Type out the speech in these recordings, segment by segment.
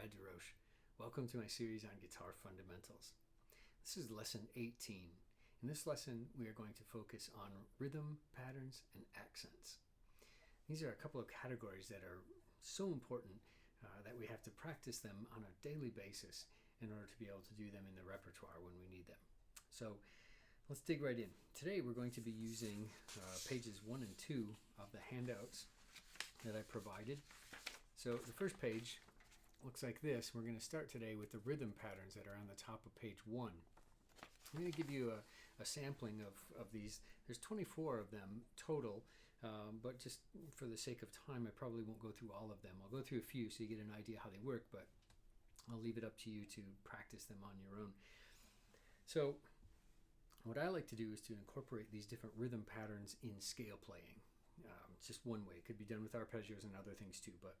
Brad DeRoche. Welcome to my series on guitar fundamentals. This is lesson 18. In this lesson, we are going to focus on rhythm, patterns, and accents. These are a couple of categories that are so important that we have to practice them on a daily basis in order to be able to do them in the repertoire when we need them. So let's dig right in. Today we're going to be using pages 1 and 2 of the handouts that I provided. So the first page looks like this. We're going to start today with the rhythm patterns that are on the top of page 1. I'm going to give you a sampling of these. There's 24 of them total, but just for the sake of time, I probably won't go through all of them. I'll go through a few so you get an idea how they work, but I'll leave it up to you to practice them on your own. So what I like to do is to incorporate these different rhythm patterns in scale playing. It's just one way. It could be done with arpeggios and other things too, but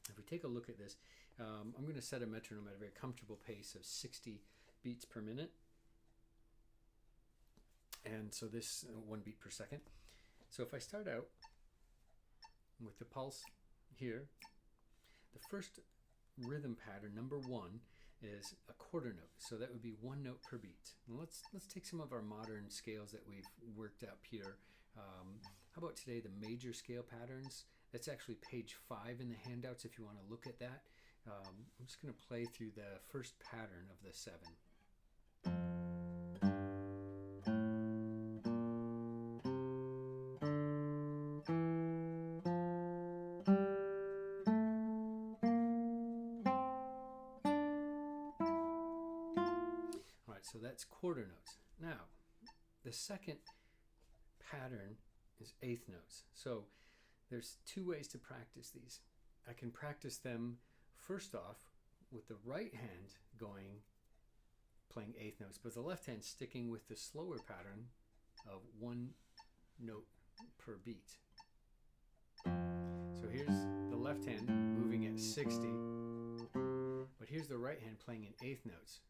if we take a look at this, I'm going to set a metronome at a very comfortable pace of 60 beats per minute. And so this 1 beat per second. So if I start out with the pulse here, the first rhythm pattern, number 1, is a quarter note. So that would be 1 note per beat. And let's take some of our modern scales that we've worked up here. How about today the major scale patterns? That's actually page 5 in the handouts if you want to look at that. I'm just going to play through the first pattern of the 7. All right, so that's quarter notes. Now, the second pattern is eighth notes. So there's 2 ways to practice these. I can practice them first off with the right hand playing eighth notes, but the left hand sticking with the slower pattern of 1 note per beat. So here's the left hand moving at 60, but here's the right hand playing in eighth notes.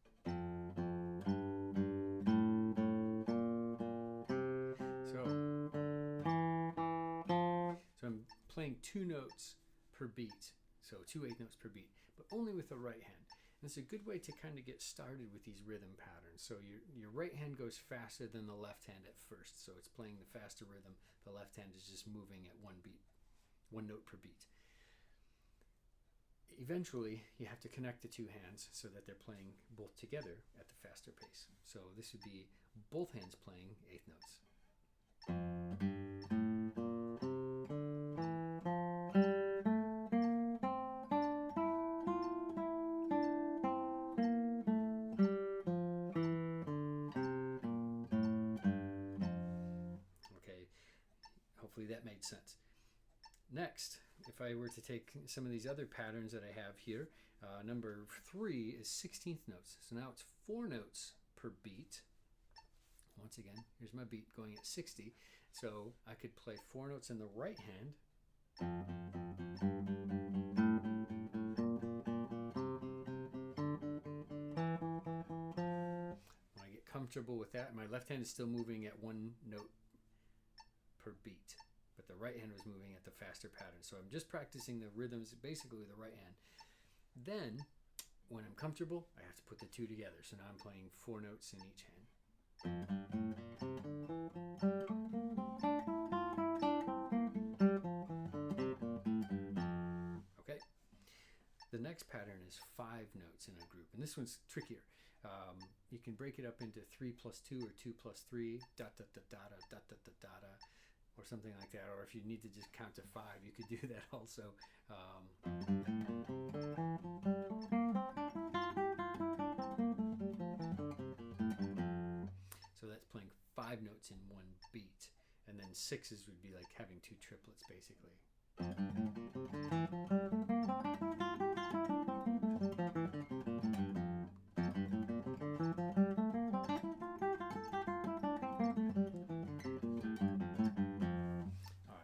So I'm playing 2 notes per beat, so 2 eighth notes per beat, but only with the right hand. And it's a good way to kind of get started with these rhythm patterns. So your right hand goes faster than the left hand at first, so it's playing the faster rhythm. The left hand is just moving at 1 note per beat. Eventually, you have to connect the 2 hands so that they're playing both together at the faster pace. So this would be both hands playing eighth notes. Okay, hopefully that made sense. Next, if I were to take some of these other patterns that I have here, number 3 is 16th notes. So now it's 4 notes per beat. Once again, here's my beat going at 60. So I could play 4 notes in the right hand. When I get comfortable with that, my left hand is still moving at 1 note per beat, but the right hand was moving at the faster pattern. So I'm just practicing the rhythms basically with the right hand. Then, when I'm comfortable, I have to put the 2 together. So now I'm playing 4 notes in each hand. Okay. The next pattern is 5 notes in a group, and this one's trickier. You can break it up into 3 plus 2 or 2 plus 3, da da da da da da da da da da, or something like that. Or if you need to just count to 5, you could do that also. So that's playing 5 notes in 1 beat, and then 6s would be like having 2 triplets basically.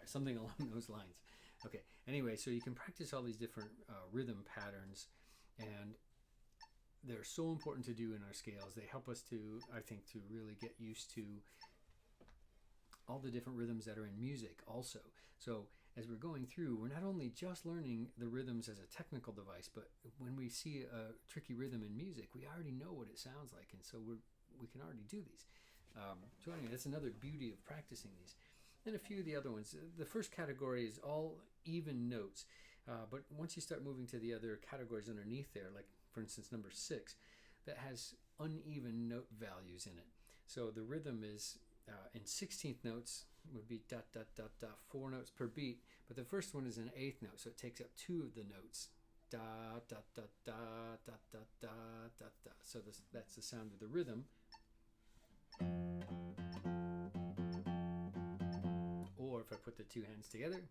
Something along those lines. Okay, anyway, so you can practice all these different rhythm patterns, and they're so important to do in our scales. They help us to, I think, to really get used to all the different rhythms that are in music also. So as we're going through, we're not only just learning the rhythms as a technical device, but when we see a tricky rhythm in music, we already know what it sounds like, and so we can already do these. So anyway, that's another beauty of practicing these. And a few of the other ones. The first category is all even notes, but once you start moving to the other categories underneath there, like for instance number 6, that has uneven note values in it. So the rhythm is in 16th notes would be dot dot dot dot, 4 notes per beat, but the first one is an 8th note, so it takes up 2 of the notes. Dot dot dot dot dot dot dot dot dot. So that's the sound of the rhythm. Or if I put the 2 hands together,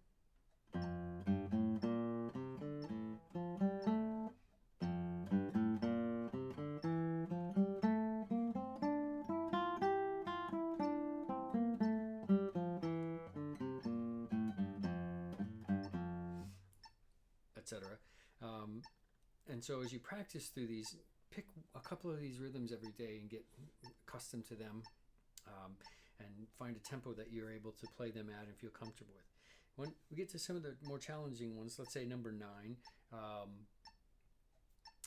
etc. And so as you practice through these, pick a couple of these rhythms every day and get accustomed to them, and find a tempo that you're able to play them at and feel comfortable with. When we get to some of the more challenging ones, let's say number 9,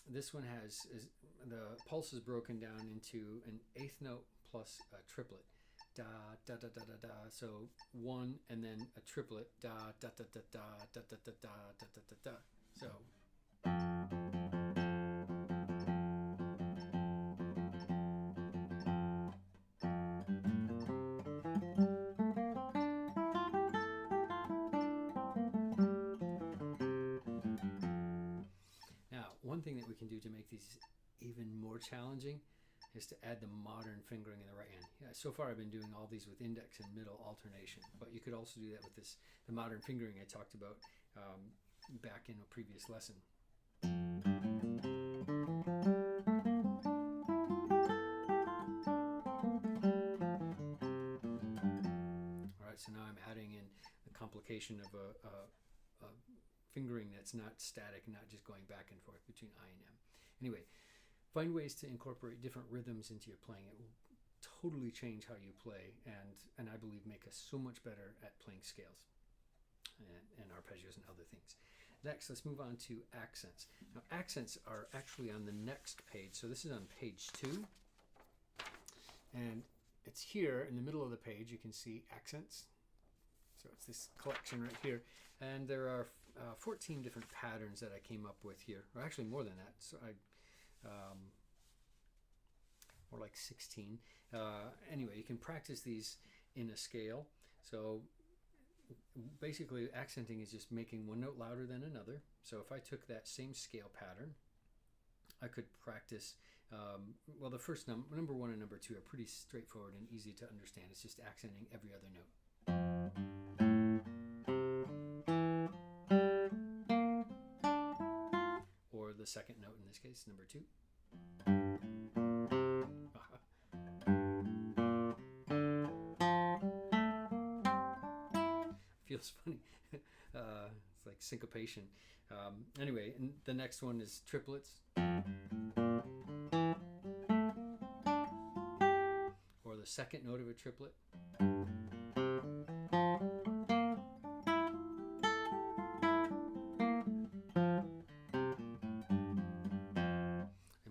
this one has the pulse is broken down into an 8th note plus a triplet. Da da da da da da. So 1 and then a triplet. Da da da da da da da da da da da da da. So. Now, one thing that we can do to make these even more challenging is to add the modern fingering in the right hand. Yeah, so far I've been doing all these with index and middle alternation, but you could also do that with the modern fingering I talked about back in a previous lesson. All right, so now I'm adding in the complication of a fingering that's not static, not just going back and forth between I and M. Anyway, find ways to incorporate different rhythms into your playing. It will totally change how you play, and I believe make us so much better at playing scales and arpeggios and other things. Next, let's move on to accents. Now, accents are actually on the next page. So this is on page 2. And it's here in the middle of the page. You can see accents. So it's this collection right here. And there are 14 different patterns that I came up with here. Or actually more than that. So more like 16. Anyway, you can practice these in a scale. So basically accenting is just making one note louder than another. So if I took that same scale pattern, I could practice, well, the first number 1 and number 2 are pretty straightforward and easy to understand. It's just accenting every other note. Or the second note in this case, number 2. Feels funny. It's like syncopation. Anyway, and the next one is triplets. Or the second note of a triplet. And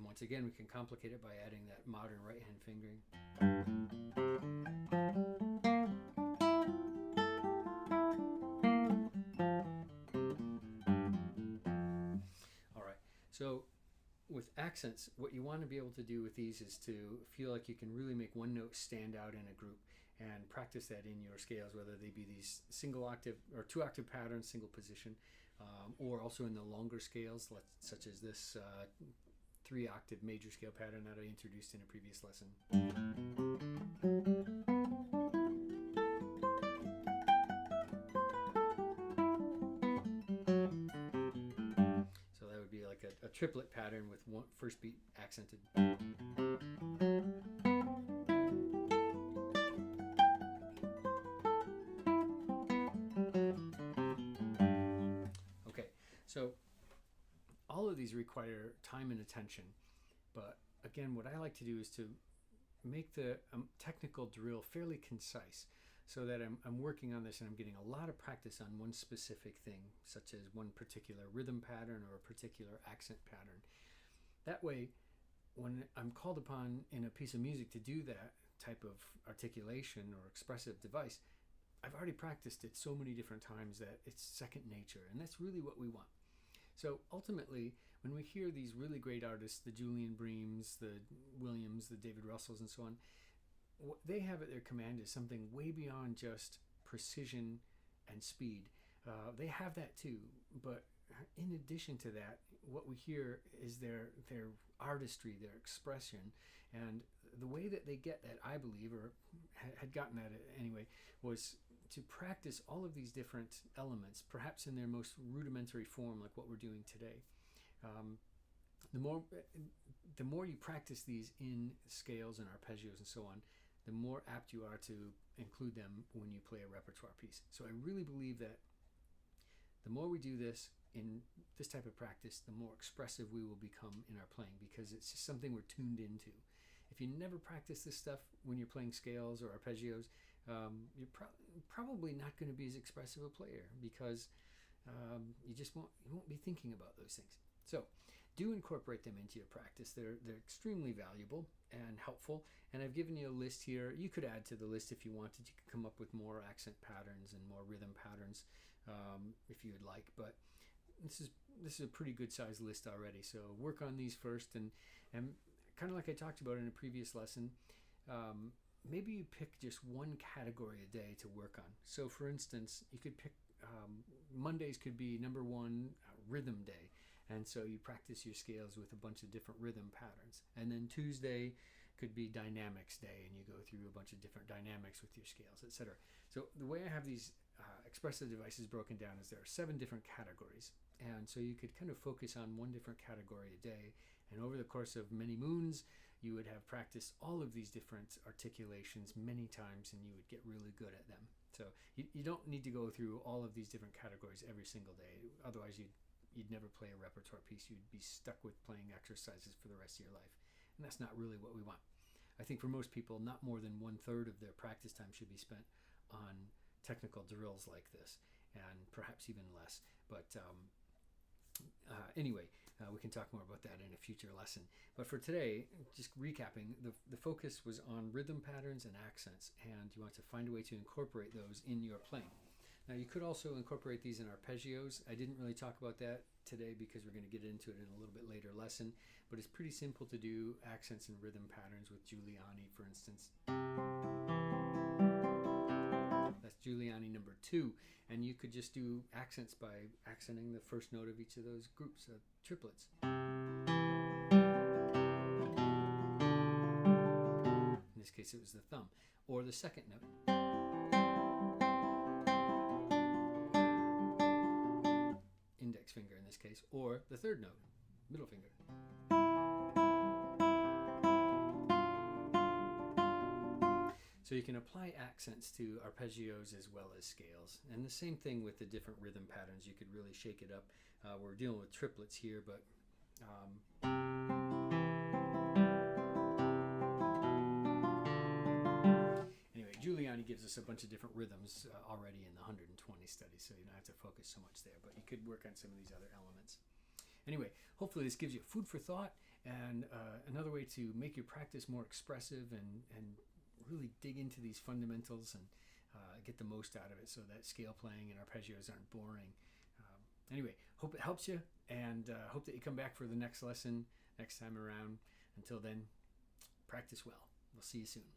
once again, we can complicate it by adding that modern right-hand fingering. So with accents, what you want to be able to do with these is to feel like you can really make one note stand out in a group and practice that in your scales, whether they be these single octave or 2 octave patterns, single position, or also in the longer scales, such as this 3 octave major scale pattern that I introduced in a previous lesson. A triplet pattern with one first beat accented. Okay, so all of these require time and attention, but again, what I like to do is to make the technical drill fairly concise. so that I'm working on this and I'm getting a lot of practice on one specific thing, such as one particular rhythm pattern or a particular accent pattern. That way, when I'm called upon in a piece of music to do that type of articulation or expressive device, I've already practiced it so many different times that it's second nature, and that's really what we want. So ultimately, when we hear these really great artists, the Julian Breams, the Williams, the David Russells, and so on, what they have at their command is something way beyond just precision and speed. They have that too, but in addition to that, what we hear is their artistry, their expression, and the way that they get that, I believe, or had gotten at it anyway, was to practice all of these different elements, perhaps in their most rudimentary form, like what we're doing today. The more you practice these in scales and arpeggios and so on, the more apt you are to include them when you play a repertoire piece. So I really believe that the more we do this in this type of practice, the more expressive we will become in our playing, because it's just something we're tuned into. If you never practice this stuff when you're playing scales or arpeggios, you're probably not going to be as expressive a player, because you won't be thinking about those things. So do incorporate them into your practice. They're extremely valuable and helpful, and I've given you a list here. You could add to the list if you wanted. You could come up with more accent patterns and more rhythm patterns if you would like, but this is a pretty good sized list already. So work on these first, and kind of like I talked about in a previous lesson, maybe you pick just one category a day to work on. So for instance, you could pick Mondays could be number one, rhythm day, and so you practice your scales with a bunch of different rhythm patterns. And then Tuesday could be dynamics day, and you go through a bunch of different dynamics with your scales, etc. So the way I have these expressive devices broken down is there are 7 different categories, and so you could kind of focus on one different category a day, and over the course of many moons you would have practiced all of these different articulations many times, and you would get really good at them. So you don't need to go through all of these different categories every single day, otherwise you'd never play a repertoire piece. You'd be stuck with playing exercises for the rest of your life, and that's not really what we want. I think for most people, not more than 1/3 of their practice time should be spent on technical drills like this, and perhaps even less. But anyway, we can talk more about that in a future lesson. But for today, just recapping, the focus was on rhythm patterns and accents, and you want to find a way to incorporate those in your playing. Now, you could also incorporate these in arpeggios. I didn't really talk about that today because we're going to get into it in a little bit later lesson, but it's pretty simple to do accents and rhythm patterns with Giuliani, for instance. That's Giuliani number 2, and you could just do accents by accenting the first note of each of those groups, triplets. In this case, it was the thumb, or the second note. Index finger in this case, or the third note, middle finger. So you can apply accents to arpeggios as well as scales. And the same thing with the different rhythm patterns. You could really shake it up. We're dealing with triplets here, but anyway, Giuliani gives us a bunch of different rhythms already in the 120 study, so you don't have to focus so much there, but you could work on some of these other elements. Anyway, hopefully this gives you food for thought and another way to make your practice more expressive and really dig into these fundamentals and get the most out of it, so that scale playing and arpeggios aren't boring. Anyway, hope it helps you, and hope that you come back for the next lesson next time around. Until then, practice well. We'll see you soon.